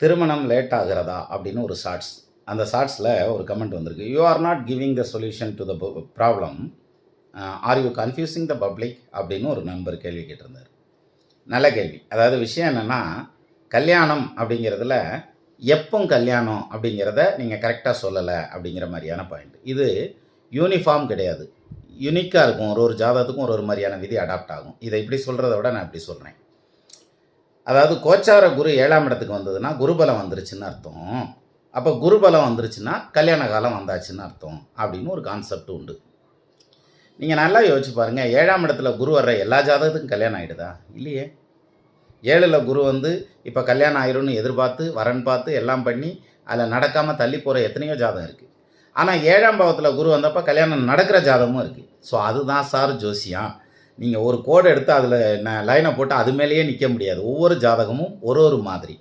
திருமணம் லேட் ஆகிறதா அப்படின்னு ஒரு ஷார்ட்ஸ். அந்த ஷார்ட்ஸில் ஒரு கமெண்ட் வந்திருக்கு. You are not giving the solution to the problem. Are you confusing the public அப்படின்னு ஒரு நண்பர் கேள்வி கேட்டிருந்தார். நல்ல கேள்வி. அதாவது விஷயம் என்னென்னா, கல்யாணம் அப்படிங்கிறதுல எப்போ கல்யாணம் அப்படிங்கிறத நீங்கள் கரெக்டாக சொல்லலை அப்படிங்கிற மாதிரியான பாயிண்ட். இது யூனிஃபார்ம் கிடையாது, யுனிக்காக இருக்கும். ஒரு ஒரு ஜாதகத்துக்கும் ஒரு ஒரு மாதிரியான விதி அடாப்ட் ஆகும். இதை இப்படி சொல்கிறத விட நான் இப்படி சொல்கிறேன். அதாவது கோச்சார குரு 7ஆம் இடத்துக்கு வந்ததுன்னா குருபலம் வந்துருச்சுன்னு அர்த்தம். அப்போ குருபலம் வந்துருச்சுன்னா கல்யாண காலம் வந்தாச்சுன்னு அர்த்தம் அப்படின்னு ஒரு கான்செப்ட் உண்டு. நீங்கள் நல்லா யோசிச்சு பாருங்கள், 7ஆம் இடத்துல குரு வர்ற எல்லா ஜாதகத்துக்கும் கல்யாணம் ஆகிடுதா? இல்லையே. 7ல் குரு வந்து இப்போ கல்யாணம் ஆயிரும்னு எதிர்பார்த்து வரன் பார்த்து எல்லாம் பண்ணி அதில் நடக்காமல் தள்ளி போகிற எத்தனையோ ஜாதகம் இருக்குது. ஆனால் 7ஆம் பாவத்தில் குரு வந்தப்போ கல்யாணம் நடக்கிற ஜாதகமும் இருக்குது. ஸோ அதுதான் சார் ஜோசியம். நீங்கள் ஒரு கோடு எடுத்து அதில் லைனை போட்டு அது மேலேயே நிற்க முடியாது. ஒவ்வொரு ஜாதகமும் ஒரு ஒரு மாதிரி.